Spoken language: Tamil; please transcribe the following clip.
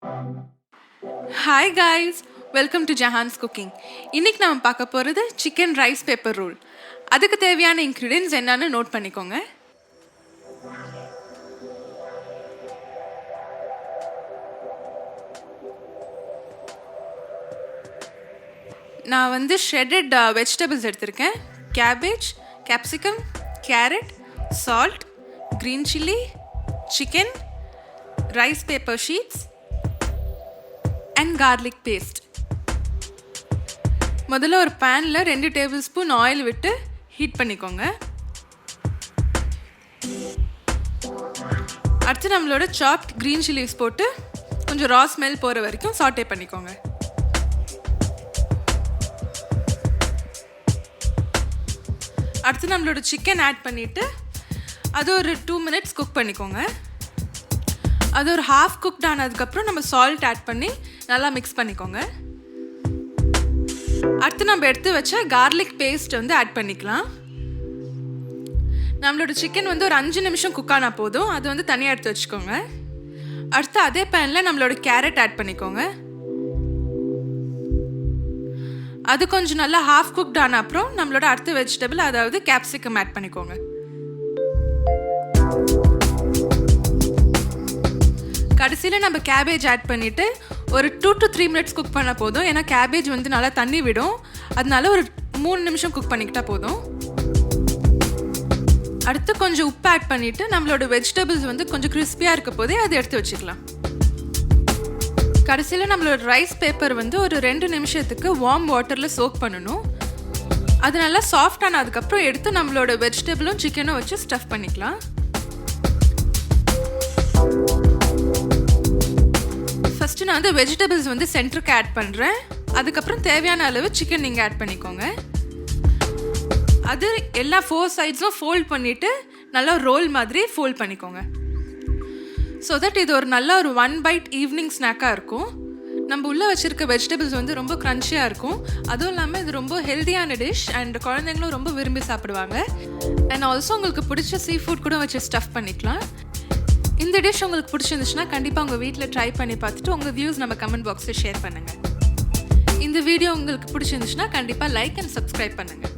Hi guys, welcome to Jahan's cooking. இன்றைக்கி நம்ம பார்க்க போகிறது சிக்கன் ரைஸ் பேப்பர் ரோல். அதுக்கு தேவையான இன்க்ரீடியன்ட்ஸ் என்னன்னு நோட் பண்ணிக்கோங்க. நான் ஷ்ரெட்டட் வெஜிடபிள்ஸ் எடுத்திருக்கேன். Cabbage, capsicum, carrot, salt, green chilli, chicken, rice paper sheets and garlic paste. முதல்ல ஒரு பேனில் 2 டேபிள் ஸ்பூன் ஆயில் விட்டு ஹீட் பண்ணிக்கோங்க. அடுத்து நம்மளோட சாப்ட் க்ரீன் சில்லிஸ் போட்டு கொஞ்சம் ரா ஸ்மெல் போகிற வரைக்கும் சாட்டே பண்ணிக்கோங்க. அடுத்து நம்மளோட சிக்கன் ஆட் பண்ணிவிட்டு அது ஒரு 2 மினிட்ஸ் குக் பண்ணிக்கோங்க. அது ஒரு ஹாஃப் குக்ட் ஆனதுக்கப்புறம் நம்ம சால்ட் ஆட் பண்ணி நல்லா மிக்ஸ் பண்ணிக்கோங்க. அடுத்து நம்ம எடுத்து வச்ச கார்லிக் பேஸ்ட் ஆட் பண்ணிக்கலாம். நம்மளோட சிக்கன் ஒரு 5 நிமிஷம் குக் ஆனால் போதும். அது தனியாக எடுத்து வச்சுக்கோங்க. அடுத்து அதே பேனில் நம்மளோட கேரட் ஆட் பண்ணிக்கோங்க. அது கொஞ்சம் நல்லா ஹாஃப் குக்ட் ஆன அப்புறம் நம்மளோட அடுத்த வெஜிடபிள், அதாவது கேப்சிகம் ஆட் பண்ணிக்கோங்க. கடைசியில் நம்ம கேபேஜ் ஆட் பண்ணிவிட்டு ஒரு 2 to 3 மினிட்ஸ் குக் பண்ண போதும். ஏன்னா கேபேஜ் நல்லா தண்ணி விடும். அதனால ஒரு 3 நிமிஷம் குக் பண்ணிக்கிட்டா போதும். அடுத்து கொஞ்சம் உப்பு ஆட் பண்ணிவிட்டு நம்மளோட வெஜிடபிள்ஸ் கொஞ்சம் கிறிஸ்பியாக இருக்க போதே அதை எடுத்து வச்சுக்கலாம். கடைசியில் நம்மளோட ரைஸ் பேப்பர் ஒரு 2 நிமிஷத்துக்கு வார்ம் வாட்டரில் சோக் பண்ணணும். அது நல்லா சாஃப்ட் ஆனதுக்கப்புறம் எடுத்து நம்மளோட வெஜிடபிளும் சிக்கனும் வச்சு ஸ்டஃப் பண்ணிக்கலாம். ஃபஸ்ட்டு நான் வெஜிடபிள்ஸ் சென்டருக்கு ஆட் பண்ணுறேன். அதுக்கப்புறம் தேவையான அளவு சிக்கன் நீங்கள் ஆட் பண்ணிக்கோங்க. அது எல்லா 4 சைட்ஸும் ஃபோல்ட் பண்ணிவிட்டு நல்லா ரோல் மாதிரி ஃபோல்ட் பண்ணிக்கோங்க. ஸோ தட் இது ஒரு நல்ல ஒரு 1 பைட் ஈவினிங் ஸ்நாக்காக இருக்கும். நம்ம உள்ளே வச்சுருக்க வெஜிடபிள்ஸ் ரொம்ப க்ரன்ச்சியாக இருக்கும். அதுவும் இல்லாமல் இது ரொம்ப ஹெல்த்தியான டிஷ் அண்ட் குழந்தைங்களும் ரொம்ப விரும்பி சாப்பிடுவாங்க. அண்ட் ஆல்சோ உங்களுக்கு பிடிச்ச சீ ஃபுட் கூட வச்சு ஸ்டஃப் பண்ணிக்கலாம். இந்த டிஷ் உங்களுக்கு பிடிச்சிருந்துச்சுன்னா கண்டிப்பாக உங்கள் வீட்டில் ட்ரை பண்ணி பார்த்துட்டு உங்கள் வியூஸ் நம்ம கமெண்ட் பாக்ஸில் ஷேர் பண்ணுங்கள். இந்த வீடியோ உங்களுக்கு பிடிச்சிருந்துச்சுன்னா கண்டிப்பாக லைக் அண்ட் சப்ஸ்கிரைப் பண்ணுங்கள்.